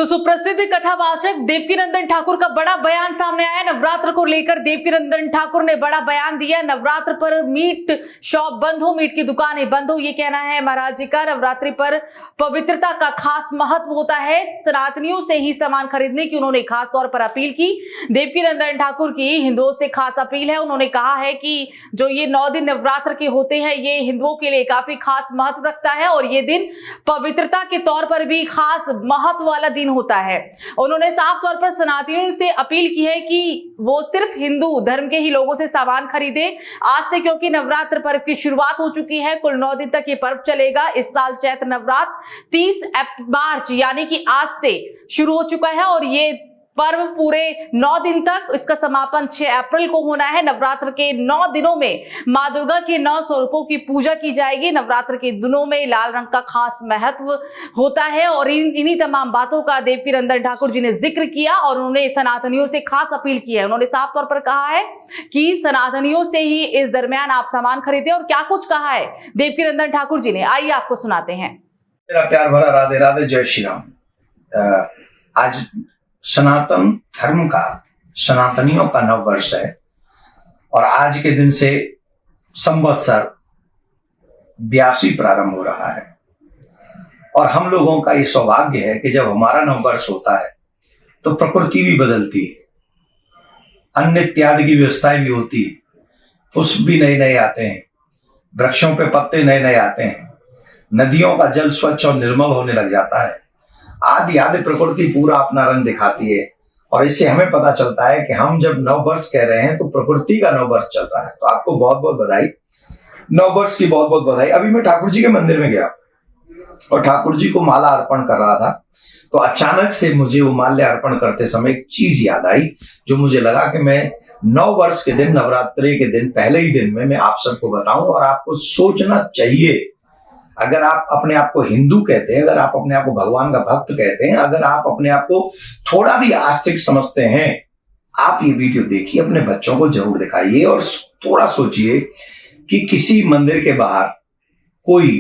तो सुप्रसिद्ध कथावाचक देवकीनंदन ठाकुर का बड़ा बयान सामने आया। नवरात्र को लेकर देवकीनंदन ठाकुर ने बड़ा बयान दिया। नवरात्र पर मीट शॉप बंद हो, मीट की दुकानें बंद हो, ये कहना है महाराज जी का। नवरात्रि पर पवित्रता का खास महत्व होता है, सनातनियों से ही सामान खरीदने की उन्होंने खास तौर पर अपील की। देवकीनंदन ठाकुर की हिंदुओं से खास अपील है। उन्होंने कहा है कि जो ये 9 दिन नवरात्र के होते हैं, ये हिंदुओं के लिए काफी खास महत्व रखता है और ये दिन पवित्रता के तौर पर भी खास महत्व वाला दिन होता है। उन्होंने साफ तौर पर सनातनियों से अपील की है कि वो सिर्फ हिंदू धर्म के ही लोगों से सामान खरीदे आज से, क्योंकि नवरात्र पर्व की शुरुआत हो चुकी है। कुल 9 दिन तक ये पर्व चलेगा। इस साल चैत्र नवरात्र 30 मार्च यानी कि आज से शुरू हो चुका है और ये पर्व पूरे 9 दिन तक, इसका समापन 6 अप्रैल को होना है। नवरात्र के 9 दिनों में मां दुर्गा के 9 स्वरूपों की पूजा की जाएगी। नवरात्र के दिनों में लाल रंग का खास महत्व होता है और इन्हीं तमाम बातों का देवकीनंदन ठाकुर जी ने जिक्र किया और उन्होंने सनातनियों से खास अपील की है। उन्होंने साफ तौर पर कहा है कि सनातनियों से ही इस दरमियान आप सामान खरीदें। और क्या कुछ कहा है देवकीनंदन ठाकुर जी ने, आइए आपको सुनाते हैं। मेरा प्यार भरा राधे राधे, जय श्री राम। आज सनातन धर्म का, सनातनियों का नव वर्ष है और आज के दिन से संवत्सर 82 प्रारंभ हो रहा है। और हम लोगों का ये सौभाग्य है कि जब हमारा नव वर्ष होता है तो प्रकृति भी बदलती है, अन्न इत्यादि की व्यवस्थाएं भी होती है, पुष्प भी नए नए आते हैं, वृक्षों पे पत्ते नए नए आते हैं, नदियों का जल स्वच्छ और निर्मल होने लग जाता है। आदि आदि प्रकृति पूरा अपना रंग दिखाती है और इससे हमें पता चलता है कि हम जब नव वर्ष कह रहे हैं तो प्रकृति का नव वर्ष चल रहा है। तो आपको बहुत बहुत बधाई, नव वर्ष की बहुत बहुत बधाई। अभी मैं ठाकुर जी के मंदिर में गया और ठाकुर जी को माला अर्पण कर रहा था तो अचानक से मुझे वो माल्य अर्पण करते समय एक चीज याद आई जो मुझे लगा कि मैं नव वर्ष के दिन, नवरात्रि के दिन, पहले ही दिन में मैं आप सबको बताऊं। और आपको सोचना चाहिए, अगर आप अपने आप को हिंदू कहते हैं, अगर आप अपने आप को भगवान का भक्त कहते हैं, अगर आप अपने आप को थोड़ा भी आस्तिक समझते हैं, आप ये वीडियो देखिए, अपने बच्चों को जरूर दिखाइए और थोड़ा सोचिए कि किसी मंदिर के बाहर कोई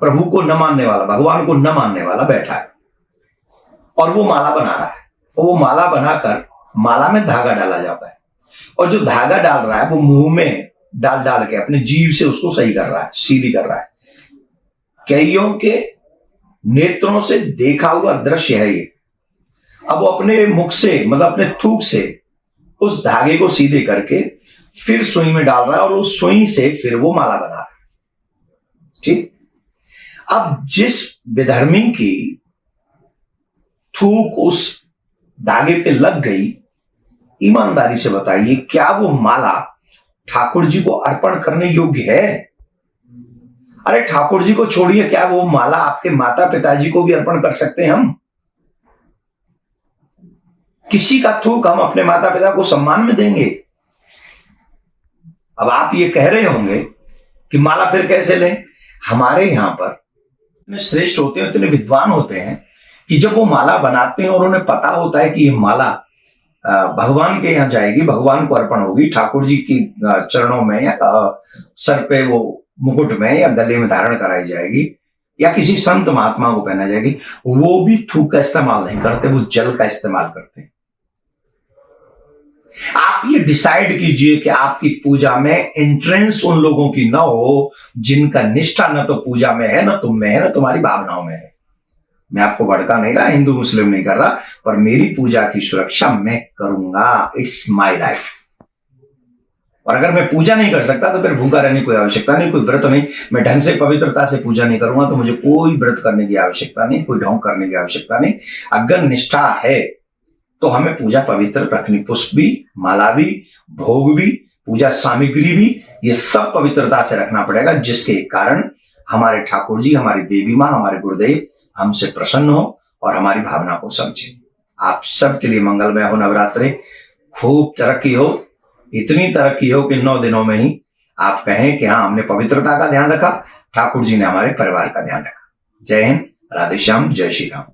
प्रभु को न मानने वाला, भगवान को न मानने वाला बैठा है और वो माला बना रहा है और वो माला बनाकर माला में धागा डाला जाता है और जो धागा डाल रहा है वो मुंह में डाल डाल के अपने जीभ से उसको सही कर रहा है, सीधी कर रहा है। कईयों के नेत्रों से देखा हुआ दृश्य है ये। अब वो अपने मुख से, मतलब अपने थूक से उस धागे को सीधे करके फिर सुई में डाल रहा है और उस सुई से फिर वो माला बना रहा है। ठीक, अब जिस विधर्मी की थूक उस धागे पे लग गई, ईमानदारी से बताइए क्या वो माला ठाकुर जी को अर्पण करने योग्य है? अरे ठाकुर जी को छोड़िए, क्या वो माला आपके माता पिताजी को भी अर्पण कर सकते हैं हम? किसी का थूक हम अपने माता पिता को सम्मान में देंगे? अब आप ये कह रहे होंगे कि माला फिर कैसे लें? हमारे यहां पर इतने श्रेष्ठ होते हैं, इतने विद्वान होते हैं कि जब वो माला बनाते हैं और उन्हें पता होता है कि ये माला भगवान के यहां जाएगी, भगवान को अर्पण होगी, ठाकुर जी की चरणों में या सर पे वो मुकुट में या गले में धारण कराई जाएगी या किसी संत महात्मा को पहना जाएगी, वो भी थूक का इस्तेमाल नहीं करते, वो जल का इस्तेमाल करते हैं। आप ये डिसाइड कीजिए कि आपकी पूजा में एंट्रेंस उन लोगों की ना हो जिनका निष्ठा न तो पूजा में है, न तुम में है, न तुम्हारी भावनाओं में है। मैं आपको भड़का नहीं रहा, हिंदू मुस्लिम नहीं कर रहा, पर मेरी पूजा की सुरक्षा मैं करूंगा। It's my right. और अगर मैं पूजा नहीं कर सकता तो फिर भूखा रहने की कोई आवश्यकता नहीं, कोई व्रत नहीं। मैं ढंग से पवित्रता से पूजा नहीं करूंगा तो मुझे कोई व्रत करने की आवश्यकता नहीं, कोई ढोंग करने की आवश्यकता नहीं। अगर निष्ठा है तो हमें पूजा पवित्र रखनी, पुष्प भी, माला भी, भोग भी, पूजा सामग्री भी, ये सब पवित्रता से रखना पड़ेगा, जिसके कारण हमारे ठाकुर जी, हमारी देवी माँ, हमारे गुरुदेव हमसे प्रसन्न हो और हमारी भावना को समझे। आप सबके लिए मंगलमय हो नवरात्रि, खूब तरक्की हो, इतनी तरक्की हो कि 9 दिनों में ही आप कहें कि हाँ, हमने पवित्रता का ध्यान रखा, ठाकुर जी ने हमारे परिवार का ध्यान रखा। जय हिंद, राधे श्याम, जय श्री राम।